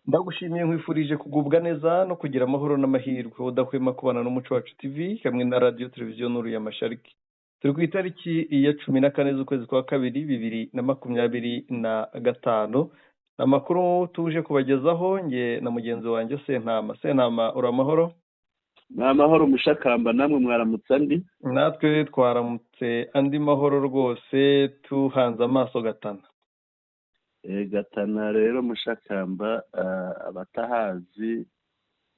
Ndagushimiye nkwifurije kugubwa neza no kugira amahoro n'amahirwe udahwema kubana n'umuco wacu TV hamwe na radio televiziyo Nuru ya Mashariki. Turi ku itariki ya 14 z'ukwezi kwa kabiri 2025. Amakuru tuje kubagezaho nge na mugenzi wanjye Sentama uramahoro? N'amahoro mushakamba namwe mwaramutse andi? Natwe twaramutse andi mahoro rwose tuhanze amaso Gatana. Gatana rero mushakamba abatahazi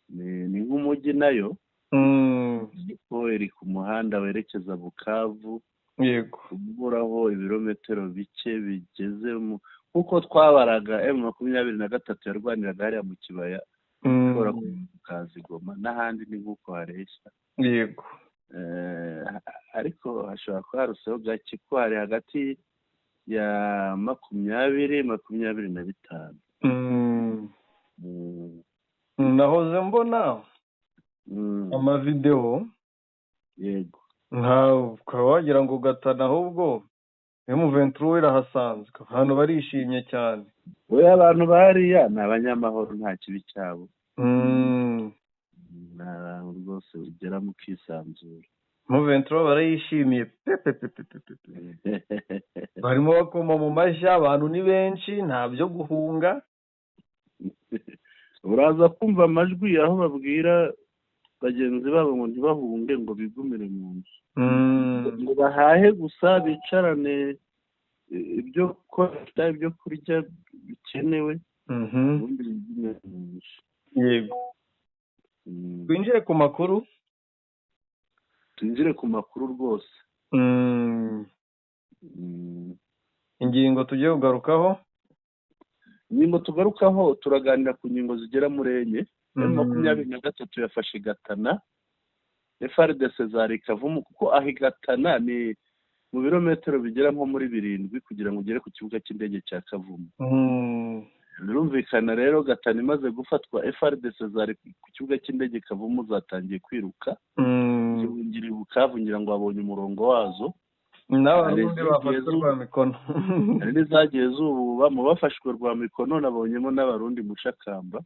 ni nk'umujyi nayo ariko iri ku muhanda werekeza Bukavu. Yego, uburaho ibirometero bike bigeze kuko twabaraga M23 yarwaniraga hariya mu kibaya ushobora kukaza Goma n'ahandi ni nk'uko hareshya. yego, ariko hashobora kuba haruseho gake ko hari hagati ya 20-25. nahoze mbona amavideo. Yego, ukaba wagira ngo Gatana ahubwo M23 irahasanzwe, abantu barishimye cyane. we abantu bariya ni abanyamahoro nta kibi cyabo. Ni abantu rwose ugera mu kisanzura. M23 barayishimiye barimo bakoma mu mashyi, abantu ni benshi, nta byo guhunga. uraza kumva amajwi aho babwira bagenzi babo ngo ntibahunge ngo bigumire mu nzu, ngo bahahe gusa bicarane ibyo kurya bikenewe ubundi bigumire mu nzu. Yego, twinjire ku makuru. Twinjire ku makuru rwose. Ingingo tugiye kugarukaho, ingingo tugarukaho turaganira ku ngingo zigera muri enye. 23 yafashe Gatana, FARDC zari Kavumu kuko aho Gatana ni mu birometero bigera nko muri 7 kugira ngo ugere ku kibuga cy'indege cya Kavumu. Birumvikana rero Gatana imaze gufatwa, FARDC zari ku kibuga cy'indege Kavumu zatangiye kwiruka zihungira i Bukavu ngira ngo babonye umurongo wazo. n'abarundi bafashwe rwa mikono. Hari n'izagiye zububa mu bafashwe rwa mikono, nabonyemo n'abarundi mushakamba.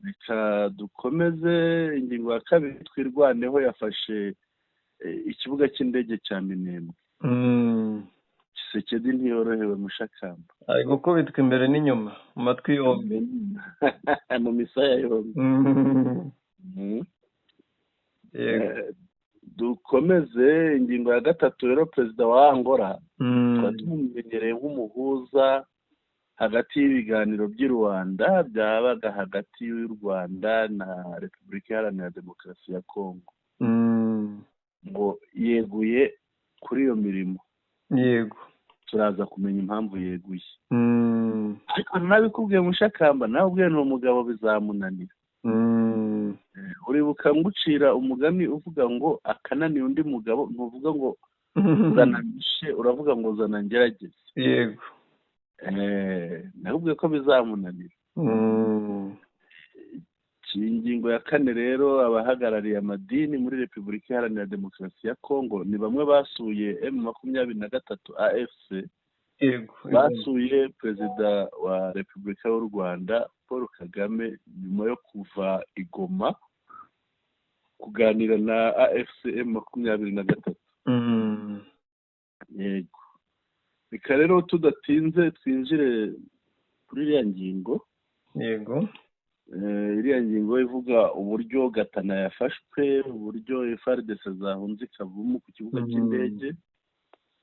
Reka dukomeze ingingo ya kabiri twirwaneho yafashe ikibuga cy'indege cya Minembwe. Kisekedi ntiyorohewe mushakamba, ari gukubitwa imbere n'inyuma mu matwi yombi mu misaya yombi. Dukomeze ingingo ya gatatu rero. Perezida wa Angola twari tumumenyereye nk'umuhuza hagati y'ibiganiro by'i Rwanda byabaga hagati y'u Rwanda na Repubulika Iharanira Demokarasi ya Kongo, ngo yeguye kuri iyo mirimo. Yego, turaza kumenya impamvu yeguye. ariko nabikubwiye mushakamba, nawe ubwiye ni umugabo bizamunanira. Uribuka ngucira umugani uvuga ngo akananiye undi mugabo ntuvuga ngo zana nishe, uravuga ngo zana ngerageze. yego, nakubwiye ko bizamunanira. Ingingo ya kane rero, abahagarariye amadini muri Repubulika Iharanira Demokarasi ya Kongo ni bamwe basuye M23 AFC. yego, basuye Perezida wa Repubulika y'u Rwanda Paul Kagame nyuma yo kuva i Goma kuganira na AFC M23. Yego, reka rero tudatinze twinjire kuri iriya ngingo. yego, iriya ngingo ivuga uburyo Gatana yafashwe, uburyo FARDC zahunze Kavumu ku kibuga cy'indege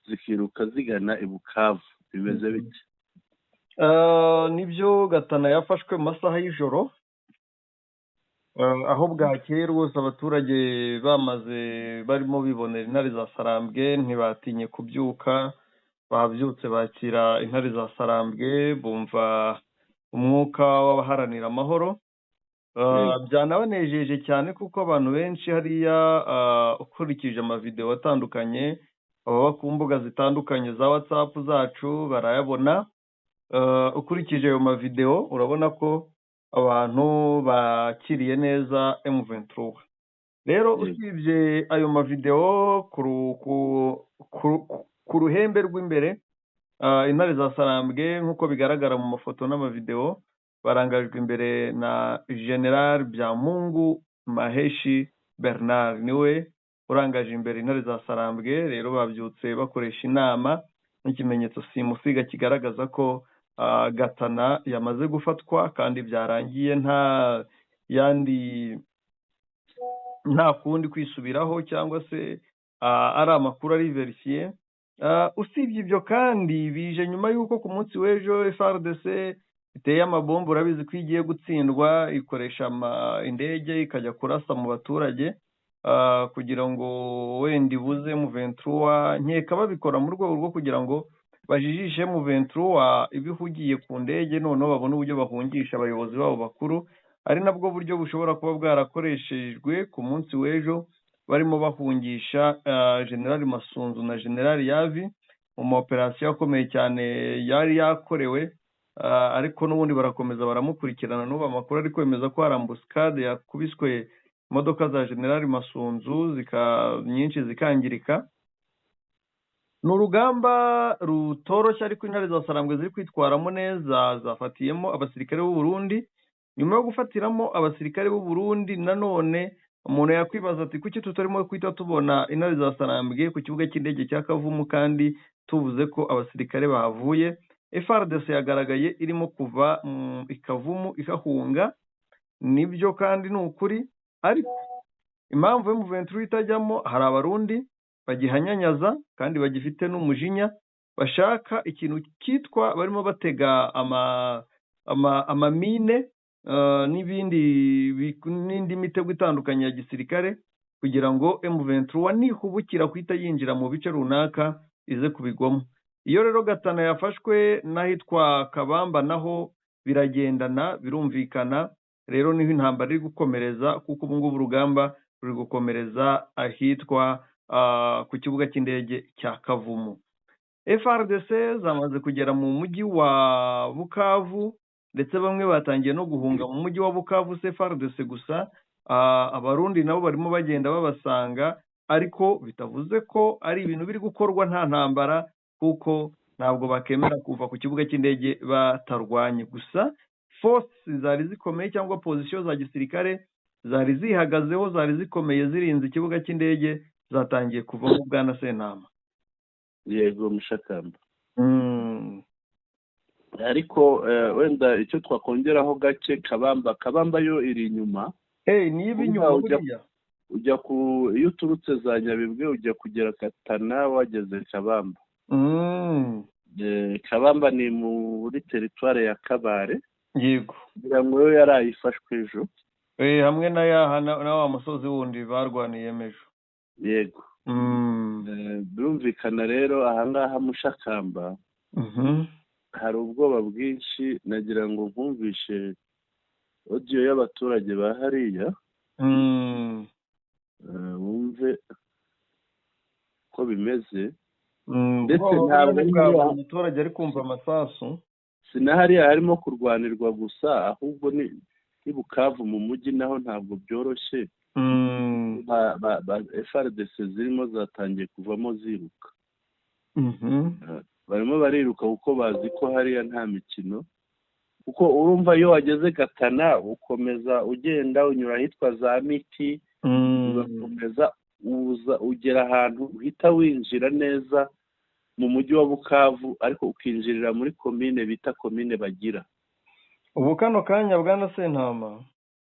zikiruka zigana i Bukavu. Bimeze bike? nibyo, Gatana yafashwe mu masaha y'ijoro, aho bwakeye rwose abaturage bamaze barimo bibonera intare za Sarambwe ntibatinye kubyuka. Babyutse bakira intare za Sarambwe, bumva umwuka w'abaharanira amahoro. Byanabanejeje cyane kuko abantu benshi hariya, ukurikije amavideo atandukanye ababa ku mbuga zitandukanye za WhatsApp zacu barayabona. Ukurikije ayo mavideo urabona ko abantu bakiriye neza M23. Rero usibye ayo mavideo ku ruhembe rw'imbere intare za Sarambwe nk'uko bigaragara mu mafoto n'amavideo barangajwe imbere na General Byamungu Maheshi Bernard, niwe urangaje imbere intare za Sarambwe. Rero babyutse bakoresha inama n'ikimenyetso simusiga kigaragaza ko Gatana yamaze gufatwa kandi byarangiye, nta kundi kwisubiraho cyangwa se ari amakuru ari verifiye. Usibye ibyo kandi bije nyuma y'uko ku munsi w'ejo FARDC iteye amabombo, urabizi ko igiye gutsindwa, ikoresha indege ikajya kurasa mu baturage kugira ngo wenda ibuze M23. Nkeka babikora mu rwego rwo kugira ngo bajijishe M23 ibihugiye ku ndege, noneho babone uburyo bahungisha abayobozi babo bakuru. Ari nabwo buryo bushobora kuba bwarakoreshejwe ku munsi w'ejo, barimo bahungisha General Masunzu na General Yavi mu maoperasiyo akomeye cyane yari yakorewe, ariko n'ubundi barakomeza baramukurikirana. N'ubu amakuru ari kwemeza ko hari ambuscade yakubiswe imodoka za General Masunzu nyinshi zikangirika. Ni urugamba rutoroshye, ariko intare za Sarambwe ziri kwitwaramo neza. Zafatiyemo abasirikare b'u Burundi. Nyuma yo gufatiramo abasirikare b'u Burundi, nanone umuntu yakwibaza ati kuki tutarimo kwita tubona intare za Sarambwe ku kibuga cy'indege cya Kavumu kandi tuvuze ko abasirikare bahavuye? FARDC yagaragaye irimo kuva ikavumu ikahunga, nibyo kandi ni ukuri, ariko impamvu M23 itajyamo, hari abarundi bagihanyanyaza kandi bagifite n'umujinya, bashaka ikintu cyitwa barimo batega amamine n'indi mitego itandukanye ya gisirikare, kugira ngo M23 nihubukira kwita yinjira mu bice runaka ize kubigwamo. Iyo rero Gatana yafashwe n'ahitwa Kabamba, naho biragendana, birumvikana. Rero niho intambara iri gukomereza, kuko ubu ngubu urugamba ruri gukomereza ahitwa ku kibuga cy'indege cya Kavumu. FARDC zamaze kugera mu mujyi wa Bukavu, ndetse bamwe batangiye no guhunga mu mujyi wa Bukavu. FARDC gusa, abarundi nabo barimo bagenda babasanga, ariko bitavuze ko ari ibintu biri gukorwa nta ntambara, kuko ntabwo bakemera kuva ku kibuga cy'indege batarwanye. Gusa force zari zikomeye cyangwa position za gisirikare zari zihagazeho, zari zikomeye zirinze ikibuga cy'indege, zatangiye kuva mu Bwana Sentama. Yego Mushakamba. Ariko wenda icyo twakongeraho gake, Kabamba yo iri inyuma. Niba inyuma buriya ujya iyo uturutse za Nyabibwe ujya kugera Katana wageze Kabamba. Kabamba ni muri teritware ya Kabare. Yego. Kugira ngo yo yarayifashwe ejo. Hamwe na wa musozi wundi barwaniye ejo. Yego. Birumvikana rero ahangaha Mushakamba hari ubwoba bwinshi. Nagira ngo nkumvishe audio y'abaturage ba hariya, wumve ko bimeze. Ndetse ntabwo umuturage ari kumva amasasu, sinahariya harimo kurwanirwa gusa, ahubwo ni Bukavu mu mujyi naho ntabwo byoroshye. FARDC zirimo zatangiye kuvamo ziruka. Barimo bariruka kuko bazi ko hariya nta mikino, kuko urumva iyo wageze Gatana ukomeza ugenda unyura ahitwa za Miti, ugakomeza ugera ahantu uhita winjira neza mu mujyi wa Bukavu, ariko ukinjirira muri komine bita komine Bagira. Ubu kano kanya Bwana Sentama,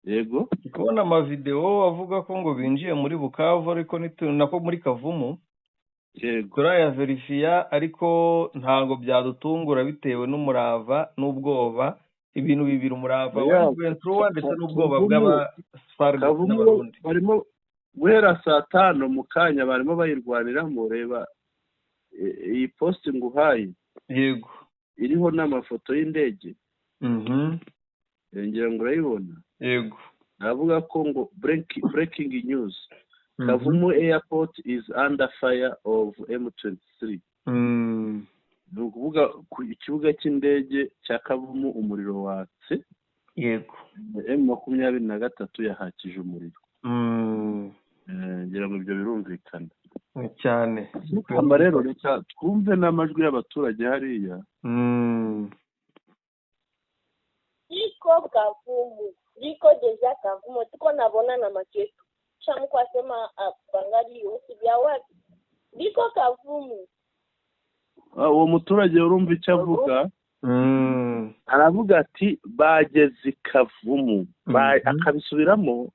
yego, kubona amavideo avuga ko ngo binjiye muri Bukavu, ariko nako muri Kavumu. Yego, turaya verifiya, ariko ntago byadutungura bitewe n'umurava n'ubwoba, ibintu bibiri: umurava wa M23 ndetse n'ubwoba bw'abaSFARDC n'abarundi. Barimo guhera saa 5 mu kanya barimo bayirwaniramo. Reba iyi post nguhaye, yego, iriho n'amafoto y'indege. Ngira ngo urayibona. Yego, navuga ko ngo breaking news, Kavumu airport is under fire of M23. Ni ukuvuga ku kibuga cy'indege cya Kavumu umuriro watse. Yego, M23 yahakije umuriro. Ngira ngo ibyo birumvikana cyane. Amba rero reka twumve n'amajwi y'abaturage hariya. iko Kavumu, liko deja Kavumu, tuko nabona na maketu shamu kwa sema bangali yosi vya wapi liko Kavumu. Uwo muturage urumva icyo avuga, aravuga ati bageze Kavumu, akabisubiramo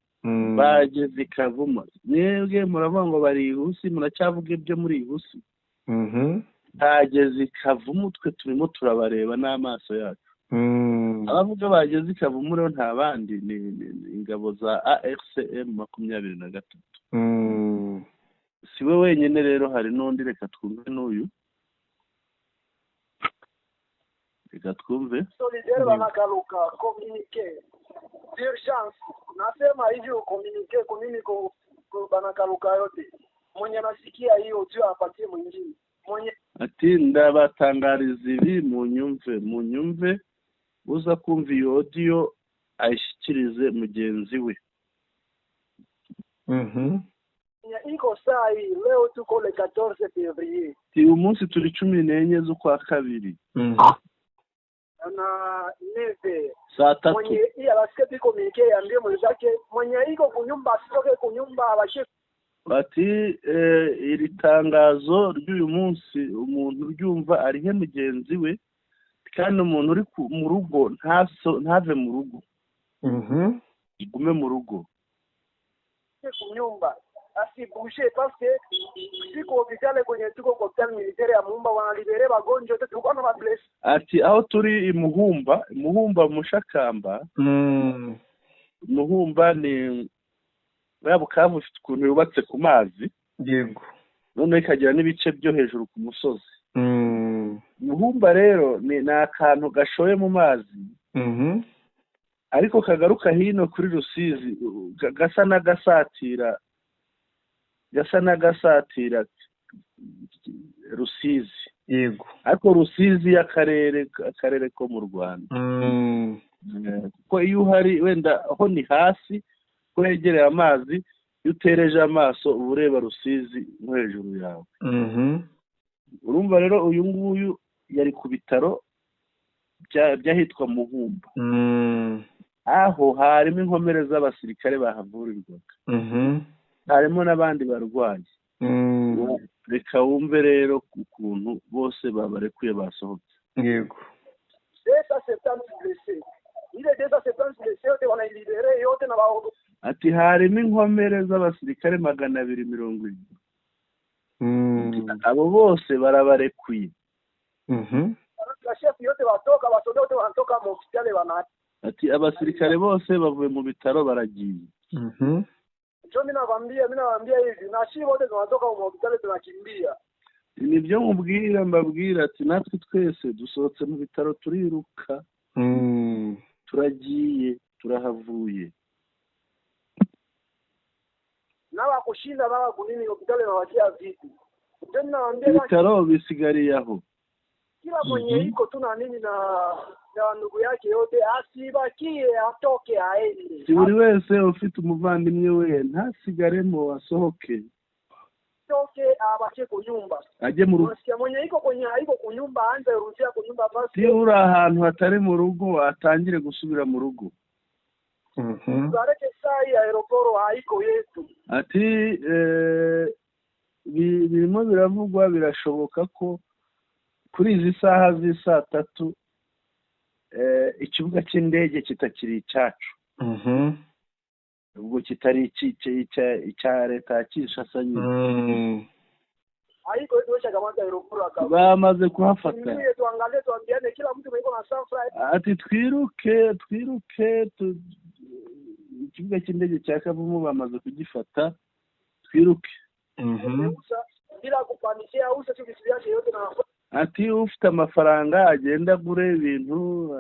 bageze Kavumu. Mwebwe muravuga ngo bari Ihusi, muracyavuga ibyo muri Ihusi. Bageze Kavumu, twe turimo turabareba n'amaso yacu. Abavuga bageze Kavumu rero nta bandi ni ingabo za ARCM 23. Si we wenyine rero, hari n'undi. Reka twumve n'uyu, reka twumve. Solidaire banagaruka communique d'urgence, nasema hivi communique banagaruka yote, mwenye nasikia hiyo tu apatie mwingine mwenye. Ati ndabatangariza ibi munyumve, uza kumva iyo audio ayishikirize mugenzi we. Iko saa hii leo tuko le 14 février, umunsi turi 14 z'ukwa kabiri na neve saa 3. mwenye hii alasikia biko mike yambie mwenzake mwenye iko kunyumba asitoke kunyumba abashe. Bati iri tangazo ry'uyu munsi umuntu uryumva ari he mugenzi we, kandi umuntu uri mu rugo ntave mu rugo, igume mu rugo kunyumba asibushe, parce que siko hospitali kwenye tuko hospitali militaire ya Muhumba wanalibere bagonjo wote tuko na mabless. Ati aho turi Muhumba Mushakamba. Muhumba ni Bukavu ifite ukuntu yubatse ku mazi, yego, none ikagira n'ibice byo hejuru ku musozi. Muhumba rero ni akantu gashoye mu mazi, ariko kagaruka hino kuri Rusizi, gasa n'agasatira Rusizi, yego, ariko Rusizi akarere ko mu Rwanda. Kuko iyo uhari wenda aho ni hasi ko hegereye amazi, iyo utereje amaso uba ureba Rusizi nko hejuru yawe. Urumva rero uyu nguyu yari ku bitaro by'ahitwa Muhumba, aho harimo inkomere z'abasirikare bahavurirwaga, harimo n'abandi barwayi. Reka wumve rero ukuntu bose babarekuye basohotse. Yego, ati harimo inkomere z'abasirikare 270. Abo bose barabarekuye. Ati abasirikare bose bavuye mu bitaro baragiye. Mimi nawaambia hivi, na sisi wote tunatoka mu hospitali tunakimbia. Nibyo mbabwira ati natwe twese dusohotse mu bitaro turiruka. Turagiye, turahavuye. Nawa kushinda baba kunini hospitali na wajia vipi? Mimi nawaambia bitaro bisigariye aho. Kila mwenye iko tuna nini na ndugu yake yote asibakie, atoke aende. Si buri wese ufite umuvandimwe we ntasigaremo, asohoke. Toke abache kunyumba. Aje mu rugo. Mwenye iko kunyumba anze rudia kunyumba basi. Si uri ahantu hatari mu rugo atangire gusubira mu rugo. Bareke saa ya aeroporo haiko yetu. Ati birimo biravugwa, birashoboka ko kuri izi saha z'isa 3 ikibuga cy'indege kitakiri icyacu. Ubwo kitari icya leta Kinshasa nyine. Haiko tuwesha kamata aeroporo akaba. Bamaze kuhafata. Niye tuangalie tuambiane kila mtu yuko na safari. Ati twiruke ikibuga cy'indege cya Kavumu bamaze kugifata, twiruke. Bila kupanishia usa tukisiaje yote na. Ati ufite amafaranga agenda gure ibintu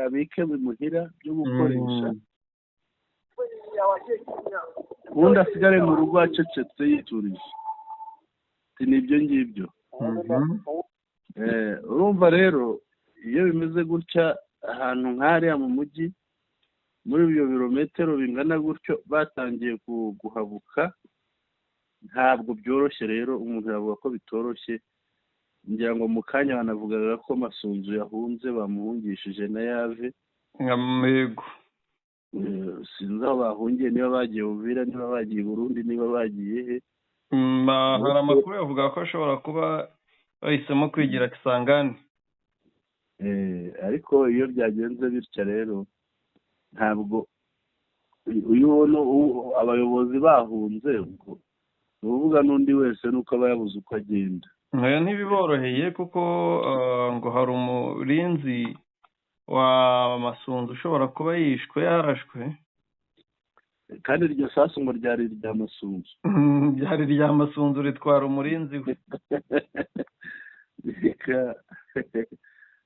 abike bimuhira byo gukoresha, ubundi asigare mu rugo acecetse yiturije. Ati nibyo ngibyo. Urumva rero iyo bimeze gutya ahantu nk'ariya mu mujyi, muri ibyo birometero bingana gutyo batangiye guhabuka, ntabwo byoroshye. Rero umuntu yavuga ko bitoroshye. Ngira ngo mu kanya banavugaga ko Masunzu yahunze bamuhungishije na Yave, yego. sinzi aho bahungiye, niba bagiye Uvira, niba bagiye Burundi, niba bagiye he. Hari amakuru yavuga ko ashobora kuba bahisemo kwigira Kisangani. Ariko iyo byagenze bityo rero ntabwo uyu ubona abayobozi bahunze ubwo uvuga n'undi wese nuko aba yabuze uko agenda. Nayo ntibiboroheye kuko ngo hari umurinzi wa Masunzu ushobora kuba yishwe yarashwe, kandi iryo sasu ngo ryari irya Masunzu. ryari irya Masunzu ritwara umurinzi we.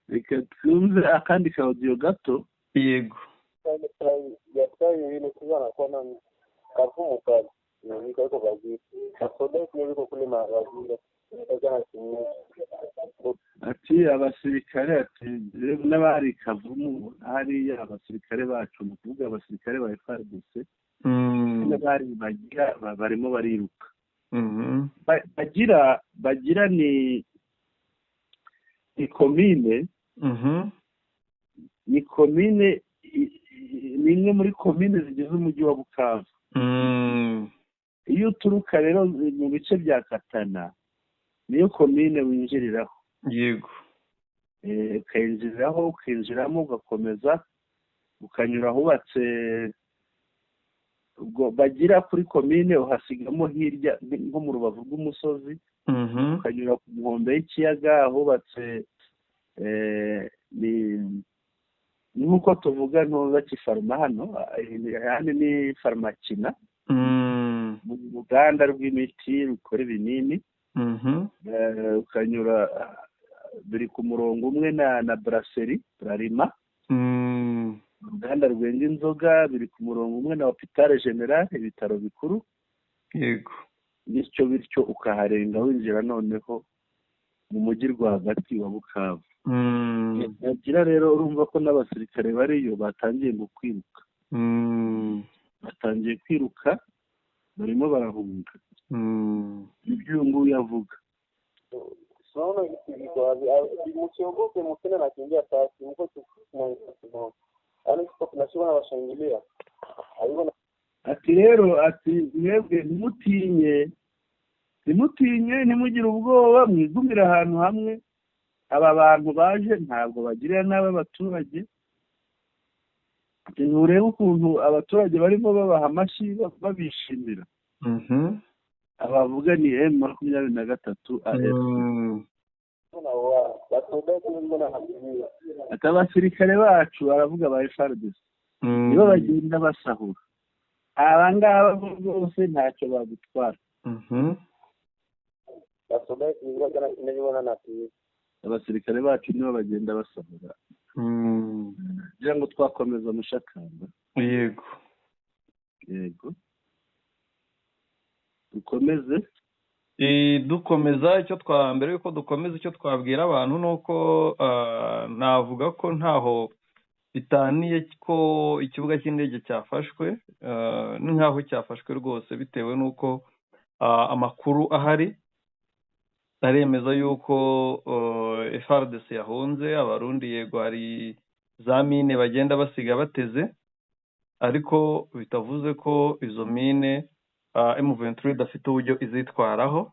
reka twumve akandi ka audio gato. Yego. yatwaye ibintu tuzana kubona kavumu kali niko ko bagiye kasoda niko kule mabagira ati abasirikare ati n'abari Kavumu hariya abasirikare bacu mu kuvuga abasirikare ba FARDC n'abari bagira barimo bariruka. bagira ni komine ni komine ni imwe muri komine zigize umujyi wa Bukavu. Iyo uturuka rero mu bice bya Katana niyo komine winjiriraho. Yego. Ukayinjiriraho ukinjiramo ugakomeza ukanyura hubatse ubwo bagira kuri komine uhasigamo hirya nko mu rubavu rw'umusozi, ukanyura ku nkombe y'ikiyaga hubatse ni nk'uko tuvuga ntuza kifaruma hano, ahandi ni farmakina, mu ruganda rw'imiti rukora ibinini. Ukanyura biri ku murongo umwe na brasserie Bralima, uruganda rwenga inzoga biri ku murongo umwe na hôpital general, ibitaro bikuru. Yego. bityo ukaharenga winjira noneho mu mujyi rwagati wa Bukavu. Nagira rero urumva ko n'abasirikare bariyo batangiye kwiruka. Batangiye kwiruka barimo barahunga. Ibyo nguyu yavuga. Saona ikigwa bimucyogoke mukena nakimbia sasa mko tukuna tunashobora abashangilia ariko ati rero ati mwebwe ntimutinye nimugire ubwoba, mwigumira ahantu hamwe. Aba bantu baje ntabwo bagirira nabi abaturage. Nturebe ukuntu abaturage barimo babaha amashyi babishimira. Abavuga ni M23 AF. Ati abasirikare bacu baravuga ba FARDC nibo bagenda basahura. Aba ngaba bose ntacyo bagutwara. Abasirikare bacu nibo bagenda basahura. Kugira ngo twakomeza mushakamba. Yego. Yego. Dukomeze. Dukomeza icyo mbere yuko dukomeza icyo twabwira abantu nuko navuga ko ntaho bitaniye ko ikibuga cy'indege cyafashwe, ni nkaho cyafashwe rwose bitewe nuko amakuru ahari aremeza yuko FARDC yahunze. Abarundi yego hari za mine bagenda basiga bateze, ariko bitavuze ko izo mine M23 idafite uburyo izitwaraho.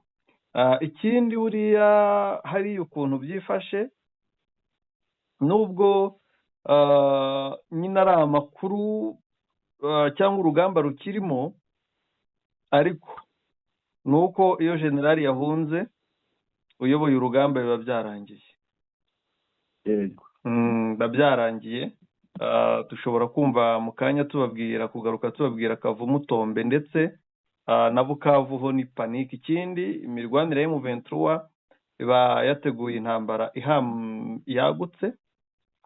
Ikindi buriya hari ukuntu byifashe, nubwo nyine ari amakuru cyangwa urugamba rukirimo, ariko nuko iyo generali yahunze uyoboye urugamba biba byarangiye. Yego. Biba byarangiye. Dushobora kumva mu kanya kugaruka tubabwira Kavumu Tombe ndetse na Bukavu ho ni panike. Ikindi imirwanire y'M23 iba yateguye intambara yagutse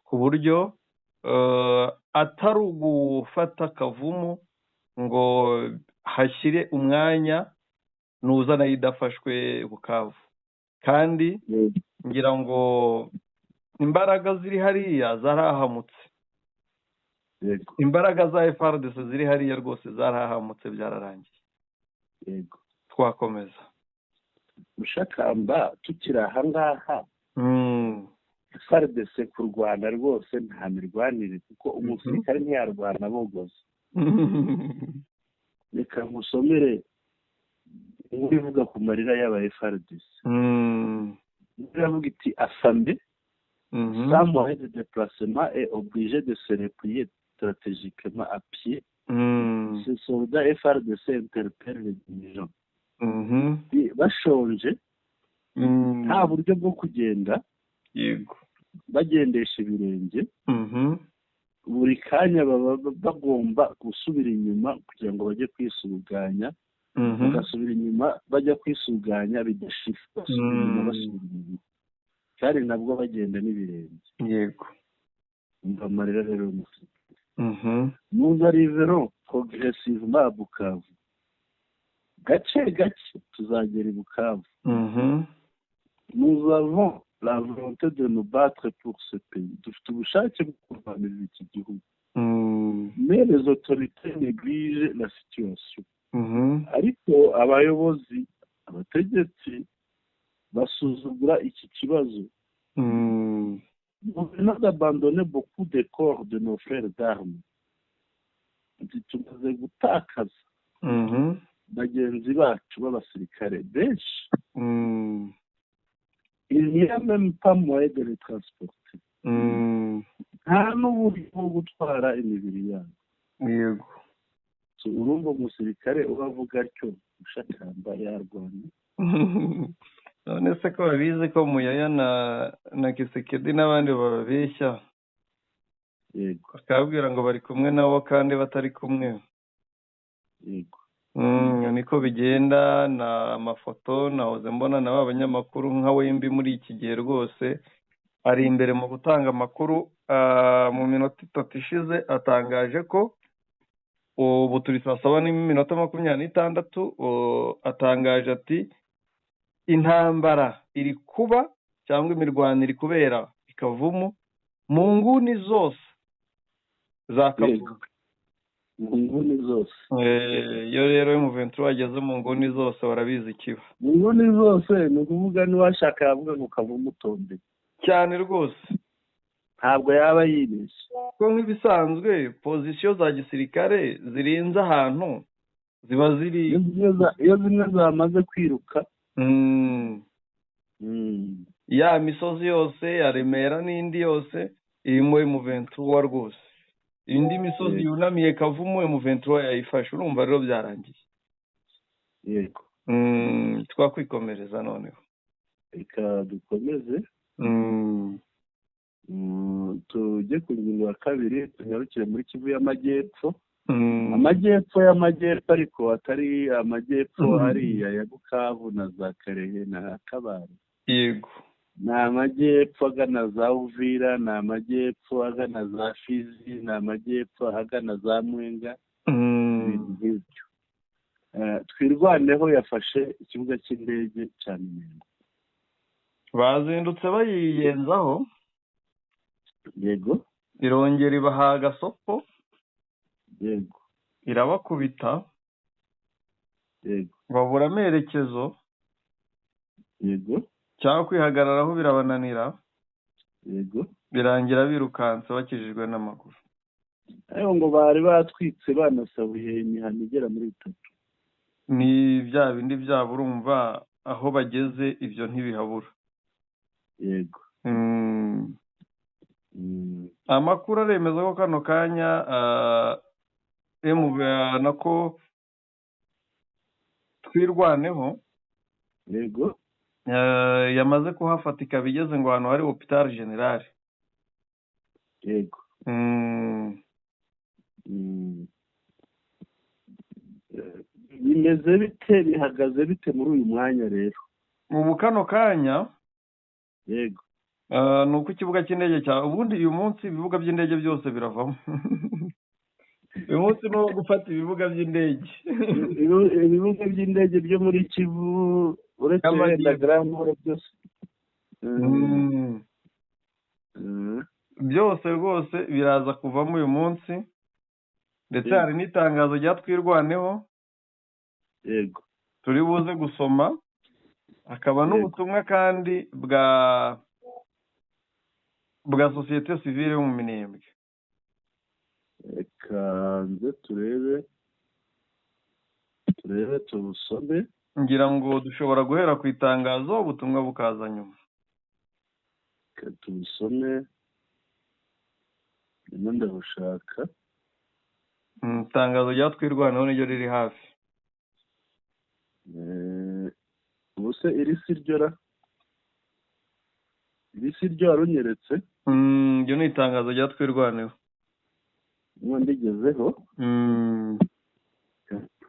ku buryo atari ugufata Kavumu ngo hashyire umwanya nuza nayo idafashwe Bukavu. Kandi ngira ngo imbaraga ziri hariya zarahamutse. Yego. Imbaraga za FARDC ziri hariya rwose zarahamutse, byararangiye. Yego. Twakomeza. Mushakamba tukiri aha ngaha. FARDC ku Rwanda rwose nta mirwanire kuko umusirikare ntiyarwana bogoza. Reka musomere inkuru ivuga ku marira y'aba FARDC. Iravuga iti Assemblée sans moyen de déplacement est obligé de se replier stratégiquement à pied. Ces soldats FARDC interpellent les dirigeants. Bashonje nta buryo bwo kugenda, yego, bagendesha ibirenge, buri kanya baba bagomba gusubira inyuma kugira ngo bajye kwisuganya, bagasubira inyuma bajya kwisuganya bidashira, basubira inyuma basubira inyuma kandi nabwo bagenda n'ibirenge. Yego. Umva amarira rero umusirikare. Nous arriverons progressivement à Bukavu. Gake gake tuzagera i Bukavu. Nous avons la volonté de nous battre pour ce pays. Dufite ubushake bwo kurwanirira iki gihugu. Mais les autorités négligent la situation. Ariko abayobozi, abategetsi basuzugura iki kibazo. Nous venons d'abandonner beaucoup de corps de nos frères d'armes. Tumaze gutakaza bagenzi bacu b'abasirikare benshi. Il n'y a même pas moyen de les transporter. Nta n'uburyo bwo gutwara imibiri yabo. Yego. Urumva umusirikare ubavuga atyo ushakamba yarwana. None se ko babizi ko Muyaya na Kisekedi n'abandi bababeshya? Yego. Bakabwira ngo bari kumwe nabo kandi batari kumwe. Yego. Niko bigenda. Na amafoto nahoze mbona na abanyamakuru nka Wembi muri iki gihe rwose ari imbere mu gutanga amakuru. Mu minota 3 ishize atangaje ko ubu turi saa 7:26, atangaje ati intambara iri kuba cyangwa imirwano iri kubera ikavumu mu nguni zose za Kavumu. Mu nguni zose. Iyo rero M23 wageze mu nguni zose barabizi ikiba. Mu nguni zose ni ukuvuga niwashaka yavuga ngo Kavumu utombe cyane rwose. Ntabwo yaba yibeshye. Ko nk'ibisanzwe pozisiyo za gisirikare zirinze ahantu ziba ziri iyo zimwe zamaze kwiruka. Ya misozi yose ya Remera n'indi yose irimo M23 rwose. Indi misozi yunamiye Kavumu M23 yayifashe. Urumva rero byarangiye. Yego. Twakwikomereza noneho. Reka dukomeze. Tujye ku ngingo ya kabiri, tunyarukire muri Kivu y'Amajyepfo. Amajyepfo y'Amajyepfo ariko atari amajyepfo hariya ya Bukavu na za Karehe na Kabare. Yego. Ni amajyepfo agana za Uvira, ni amajyepfo agana za Fizi, ni amajyepfo agana za Mwenga. Twirwaneho yafashe ikibuga cy'indege cya Minembwe. Bazindutse bayiyenzaho. Yego. Irongera ibaha agasoko. Yego. Irabakubita. Yego. Babura amerekezo. Yego. Cyangwa kwihagararaho birabananira. Yego. Birangira birukanse bakijijwe n'amaguru. Ayo ngo bari batwitse banasabuye imihano igera muri 3. Ni bya bindi byabo urumva aho bageze ibyo ntibihabura. Yego. Amakuru aremeza ko kano kanya nako twirwaneho. Yego. Yamaze kuhafatika bigeze ngo hano hari Hopital General. Yego. Bimeze bite, bihagaze bite muri uyu mwanya rero? Ubu kano kanya. Yego. Nuko ikibuga cy'indege cya ubundi uyu munsi ibibuga by'indege byose biravamo. Uyu munsi no gufata ibibuga by'indege. Ibibuga by'indege byo muri Kivu uretse Instagram byose. Byose rwose biraza kuvamo uyu munsi. Ndetse hari n'itangazo rya twirwaneho. Yego. Turi buze gusoma. Akaba n'ubutumwa kandi bwa bwa sosiyete sivile yo mu Minembwe. reka nze turebe tubusome. Ngira ngo dushobora guhera ku itangazo ubutumwa bukaza nyuma. Reka tubusome ndimo ndabushaka. Itangazo rya Twirwaneho niryo riri hafi. ubuse iri si ryo warunyeretse. Iryo ni itangazo rya Twirwaneho. niba ndigezeho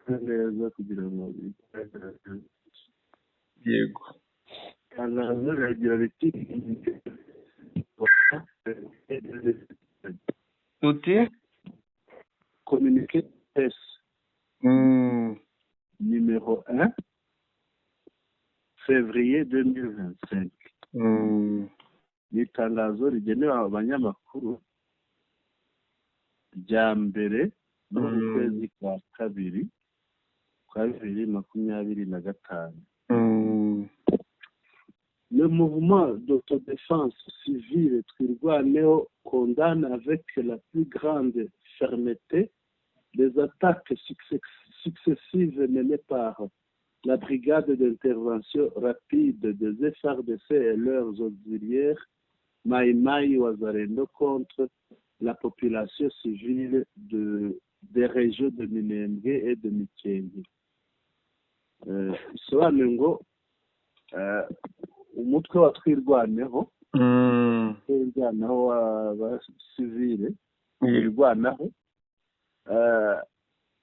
neza kugira ngo yego. itangazo riragira riti tuti communiqué S numéro 1 février 2025. ni itangazo rigenewe abanyamakuru rya mbere mu kwezi kwa kabiri 2025. Le mouvement d'autodéfense civile Twirwaneho condamne avec la plus grande fermeté les attaques successives menées par la brigade d'intervention rapide des FARDC et leurs auxiliaires Mai Mai Wazalendo contre la population civile des régions de Minembwe et de Mikenge. Bisobanuye ngo umutwe wa Twirwaneho w'abasivile wirwanaho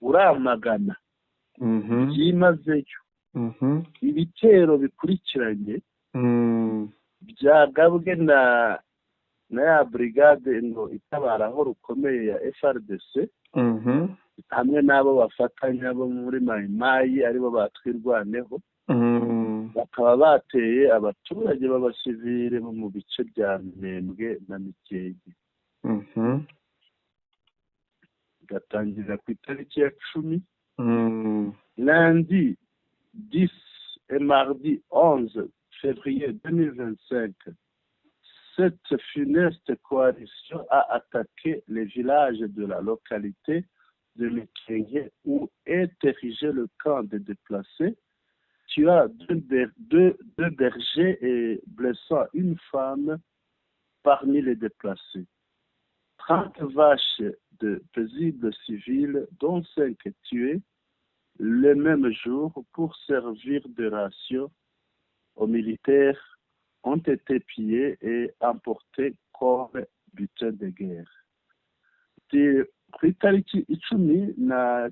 uramagana byimazeyo ibitero bikurikiranye byagabwe na ya brigade ngo itabaraho rukomeye ya FARDC hamwe n'abo bafatanya bo muri Mai Mai aribo batwirwaneho bakaba bateye abaturage b'abasivile bo mu bice bya Minembwe na Mikenge. Gatangira ku itariki ya 10 lundi 10 et mardi 11 février 2025. Cette funeste coalition a attaqué les villages de la localité de Mikenge où est érigé le camp des déplacés, tuant deux bergers et blessant une femme parmi les déplacés. 30 vaches de paisibles civils, dont 5 tués le même jour pour servir de ration aux militaires, ont été pillés et emportés comme butin de guerre. Ku itariki 10 na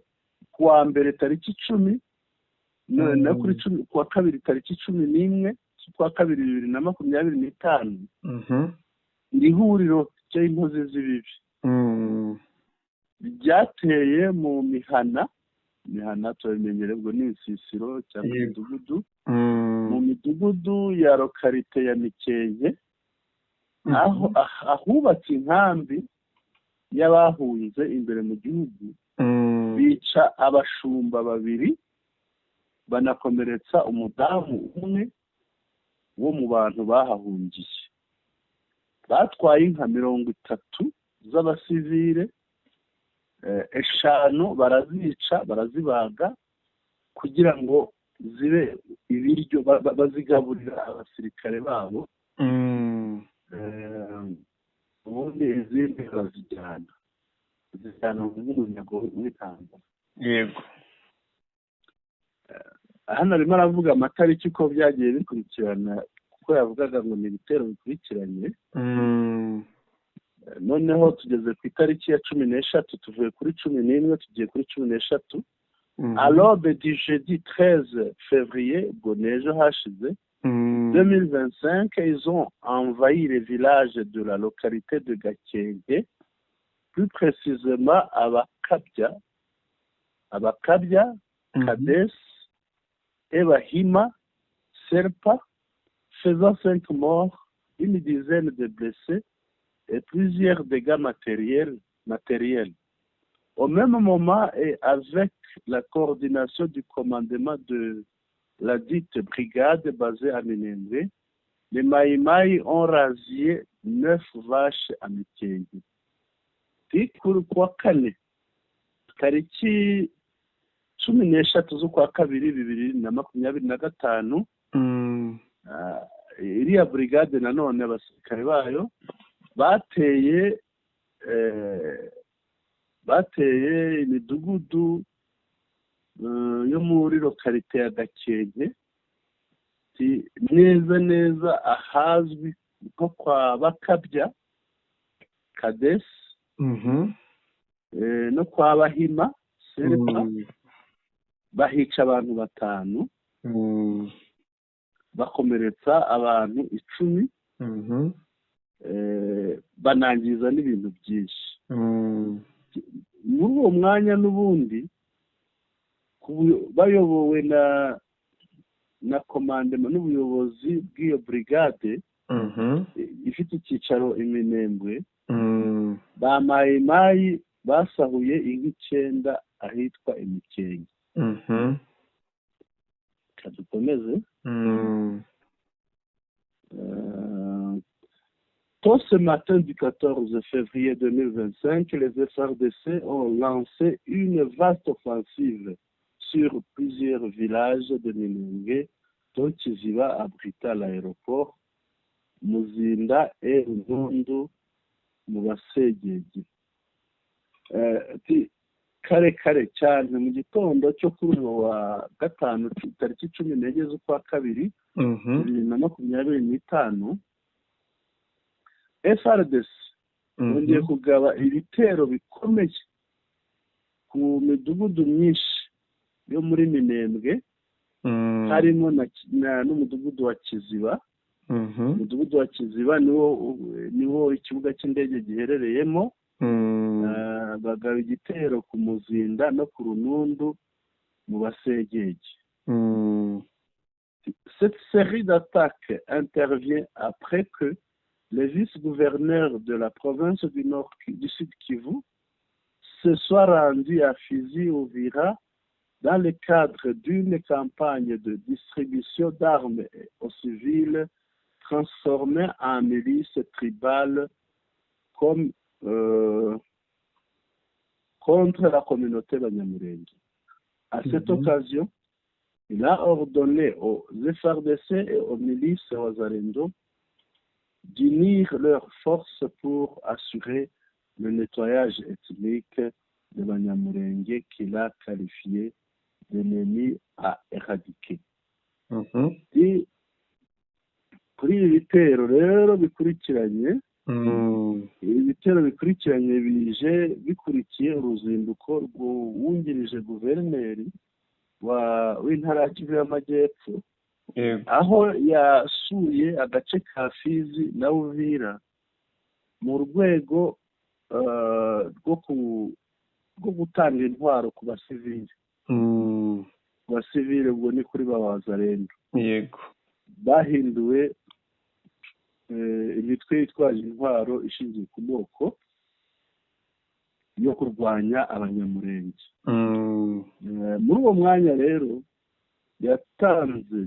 kuwa mbere tariki 10 na kuri 10 kuwa kabiri tariki 11 kwa kabiri 2025 iri huriro ry'impuzi z'ibibi ryateye mu mihana tubimenyere ubwo ni insisiro cyangwa imidugudu mu midugudu ya lokalite ya Mikenge aho ahubatse inkambi y'abahunze imbere mu gihugu bica abashumba babiri banakomeretsa umudamu umwe wo mu bantu bahahungiye. Batwaye inka 30 z'abasivile, 5 barazica barazibaga kugira ngo zibe ibiryo bazigaburira abasirikare babo. Ubundi izindi bazijyana mu ntego w'itanga. Yego. Hano arimo aravuga amatariki uko byagiye bikurikirana kuko yavugaga ngo ni ibitero bikurikiranye. Noneho tugeze ku itariki ya 13 tuvuye kuri 11 tugiye kuri 13. À l'aube du jeudi 13 février, Bonejo hashize 2025, ils ont envahi les villages de la localité de Gakenge, plus précisément Abakabya, Kades, et Bahima, Serpa, faisant 5 morts, une dizaine de blessés et plusieurs dégâts matériels. Au même moment et avec la coordination du commandement de la dite brigade basée à Minembwe, les Mai Mai ont rasé 9 vaches à Mikenge. Kuwa kane tariki 13 z'ukwa kabiri 2025 iriya brigade nanone abasirikare bayo bateye imidugudu yo muri lokalite ya Gakenke neza ahazwi nko kwa Bakabya Kades no kwa Bahima Serpa, bahica abantu 5 bakomeretsa abantu 10 banangiza n'ibintu byinshi. Muri uwo mwanya n'ubundi bayobowe na komandema n'ubuyobozi bw'iyo brigade ifite icyicaro Iminembwe, ba mayimayi basahuye inka 9 ahitwa Imikenge. Kadukomeze. Tôt ce matin du 14 février 2025, les FARDC ont lancé une vaste offensive sur plusieurs villages de Minembwe, dont Kiziba abrita l'aéroport, Muzinda et Runundu mu Basegege. Kare cyane mu gitondo cyo kuri wa gatanu tariki 14 z'ukwa kabiri 2025, FARDC bongeye kugaba ibitero bikomeye ku midugudu myinshi yo muri Minembwe, harimo n'umudugudu wa Kiziba. Umudugudu wa Kiziba niwo ikibuga cy'indege giherereyemo. Bagaba igitero ku Muzinda no ku Runundu mu Basegege. Cette série d'attaques intervient après que le vice-gouverneur de la province du Sud Kivu se soit rendu à Fizi-Uvira dans le cadre d'une campagne de distribution d'armes aux civils transformée en milices tribales comme contre la communauté Banyamulenge. À cette occasion, il a ordonné aux FARDC et aux milices Wazalendo d'unir leurs forces pour assurer le nettoyage ethnique de Banyamulenge qu'il a qualifié d'ennemi à éradiquer. Kuri ibi bitero rero bikurikiranye, bije bikurikiye uruzinduko rw'uwungirije guverineri w'intara ya Kivu y'Amajyepfo, aho yasuye agace ka Fizi na Uvira mu rwego rwo gutanga intwaro ku basivili. Basivili ubwo ni kuri Wazalendo. Yego. Bahinduwe imitwe yitwaje intwaro ishingiye ku moko yo kurwanya Abanyamulenge. Muri uwo mwanya rero yatanze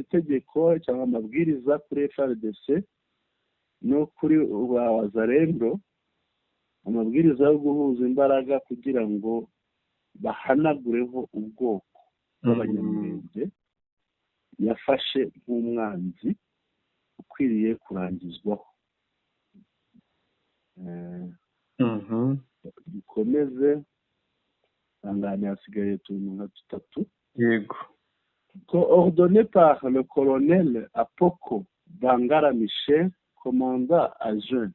itegeko cyangwa amabwiriza kuri FARDC no kuri Wazalendo, amabwiriza yo guhuza imbaraga kugira ngo bahanagureho ubwoko bw'Abanyamulenge yafashe nk'umwanzi ukwiriye kurangizwaho. Dukomeze angane hasigaye utuntu nka 3. Yego. Coordonné par le colonel Apoko Bangara Michel, commandant adjoint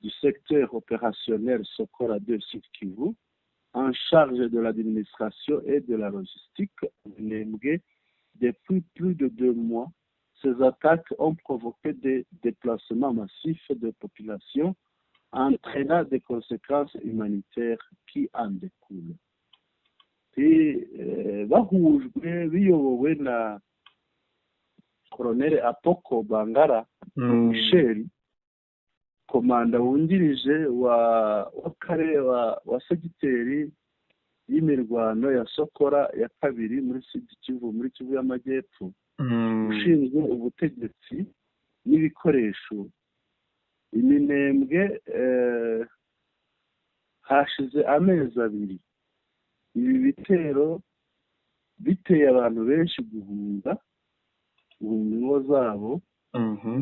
du secteur opérationnel Sokora 2 Sud Kivu, en charge de l'administration et de la logistique Minembwe. Depuis plus de 2 mois, ces attaques ont provoqué des déplacements massifs de population, entraînant des conséquences humanitaires qui en découlent. Bahujwe biyobowe na Colonel Apoko Bangara Michel, komanda wungirije wa segiteri y'imirwano ya Sokora ya 2 muri Sud Kivu muri Kivu y'Amajyepfo, ushinzwe ubutegetsi n'ibikoresho iminembwe hashize amezi 2 ibi bitero biteye abantu benshi guhunga ingo zabo,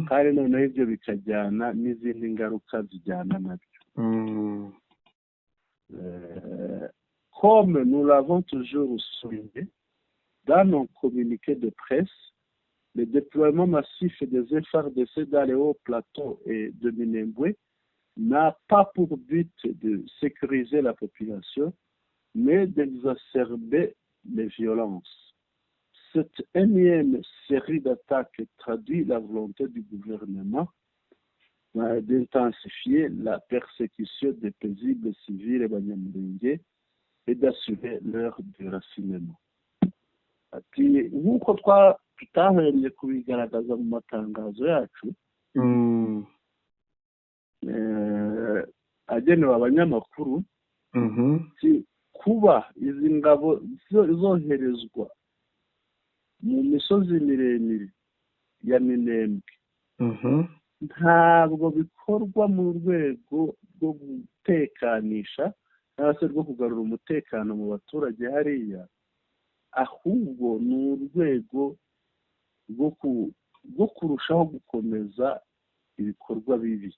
kandi noneho ibyo bikajyana n'izindi ngaruka zijyana nabyo. Comme nous l'avons toujours souligné dans nos communiqués de presse, le déploiement massif des FARDC dans les hauts plateaux et de Minembwe n'a pas pour but de sécuriser la population, mais d'exacerber les violences. Cette énième série d'attaques traduit la volonté du gouvernement d'intensifier la persécution des paisibles civils et banyamulenge et d'assurer leur déracinement. Ati nk'uko tutahereye kubigaragaza mu matangazo yacu agenewe abanyamakuru, kuba izi ngabo zoherezwa mu misozi miremire ya Minembwe ntabwo bikorwa mu rwego rwo gutekanisha cyangwa se rwo kugarura umutekano mu baturage hariya, ahubwo ni urwego rwo kurushaho gukomeza ibikorwa bibi.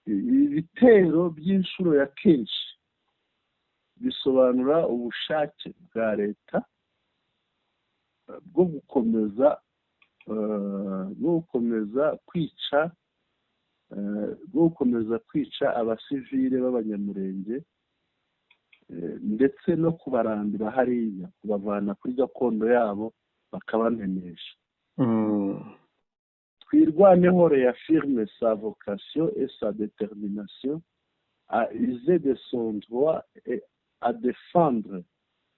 Ibitero by'inshuro ya kenshi bisobanura ubushake bwa leta bwo gukomeza kwica abasivile b'abanyamurenge ndetse no kubarandura hariya, kubavana kuri gakondo yabo bakabamenyesha. Twirwaneho réaffirme sa vocation et sa détermination à user de son droit et à défendre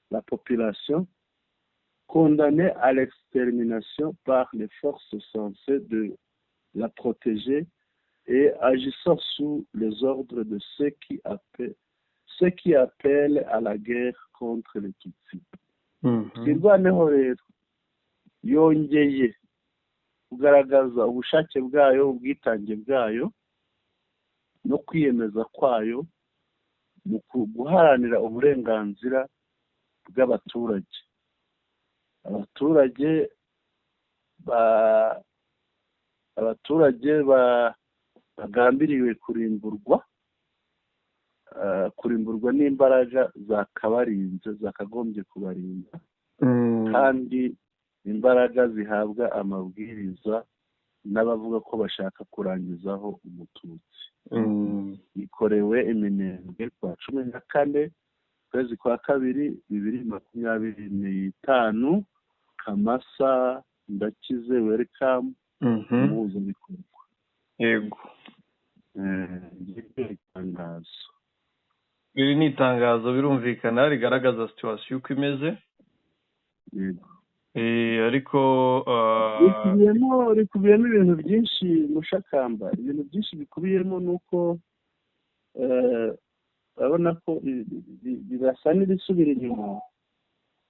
la population condamnée à l'extermination par les forces censées de la protéger et agissant sous les ordres de ceux qui appellent à la guerre contre les Tutsis. Twirwaneho rero yongeye kugaragaza ubushake bwayo, ubwitange bwayo no kwiyemeza kwayo mu guharanira uburenganzira bw'abaturage. Abaturage bagambiriwe kurimburwa n'imbaraga zakagombye kubarinda, kandi imbaraga zihabwa amabwiriza n'abavuga ko bashaka kurangizaho umututsi. Ikorewe Iminembwe kwa 14 kwezi kwa 2 2025, Kamasa Ndakize welcome muzo bikorwa. Yego. Itangazo iri ni itangazo birumvikana rigaragaza situation uko imeze. Yego. Ariko rikubiyemo ibintu byinshi mushakamba. Ibintu byinshi bikubiyemo nuko urabona ko birasa n'ibisubira inyuma,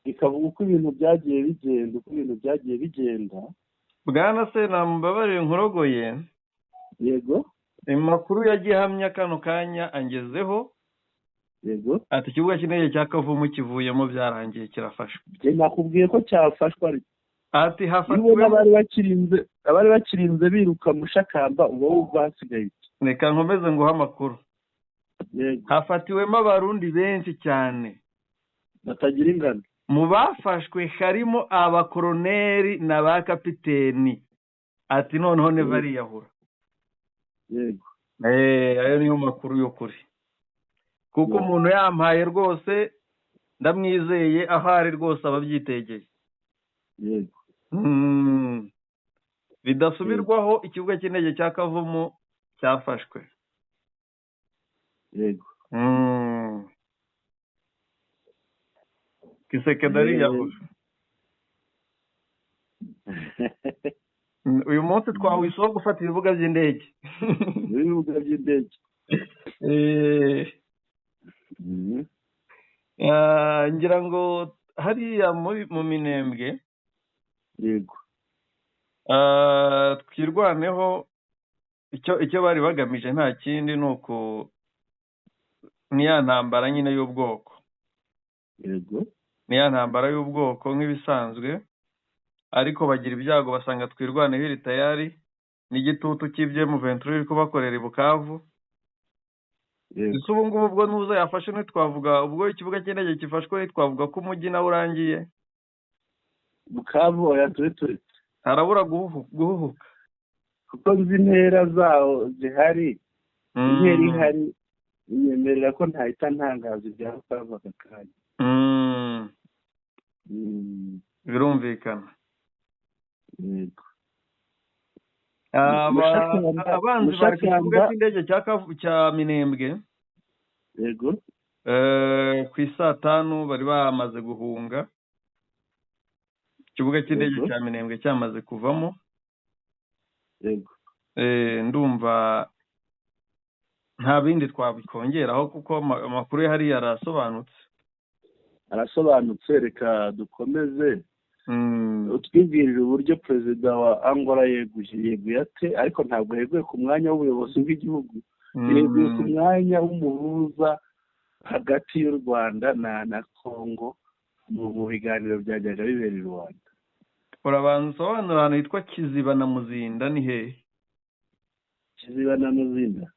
bikavuga uko ibintu byagiye bigenda. Bwana se nambabarire nkurogoye. Yego. Amakuru yagihamya kano kanya angezeho. Yego. Ati ikibuga cy'indege cya Kavumu kivuyemo byarangiye kirafashwe. Nakubwiye ko cyafashwe ariko. Ati hafatwe abari bakirinze biruka mushakamba ubu basigaye. Reka nkomeze nguha amakuru. Yego. Hafatiwemo abarundi benshi cyane batagira ingano. Mu bafashwe harimo abakoroneri na ba kapiteni. Ati noneho ne bariyahura. Yego. Ayo niyo makuru y'ukuri. Kuko umuntu yampaye rwose ndamwizeye ahari rwose ababyitegeye. Yego. Bidasubirwaho ikibuga cy'indege cya Kavumu cyafashwe. Yego. Kisekedi yahuje. Uyu munsi twawisoho gufata ibibuga by'indege. Ibibuga by'indege. Ngira ngo hariya mu Minembwe. Yego. twirwaneho icyo bari bagamije nta kindi ni ya ntambara nyine y'ubwoko. yego Ni ya ntambara y'ubwoko nk'ibisanzwe, ariko bagira ibyago basanga twirwaneho iri tayari n'igitutu cy'ibyo M23 iri kubakorera i Bukavu. Ese ubu ngubu ubwo nuza yafashe ntitwavuga, ubwo ikibuga cy'indege gifashwe ntitwavuga ko umujyi nawe urangiye. Bukavu oya turi harabura guhuhuka kuko nzi intera zawo zihari. Intera ihari inyemerera ko ntahita ntangaza ibya Bukavu aka kanya. birumvikana. Yego. Abanzi bari ku kibuga cy'indege cya Minembwe. Yego. Ku isaa 5 bari bamaze guhunga. Ikibuga cy'indege cya Minembwe cyamaze kuvamo. Yego. Ndumva nta bindi twabikongeraho kuko amakuru yari arasobanutse. Reka dukomeze utwibwirire uburyo perezida wa Angola yeguye ate, ariko ntabwo yeguye ku mwanya w'ubuyobozi bw'igihugu, yeguye ku mwanya w'umuhuza hagati y'u Rwanda na Congo mu biganiro byajyaga bibera i Rwanda. Urabanza usobanura ahantu hitwa Kiziba na Muzinda ni hehe? Kiziba na Muzinda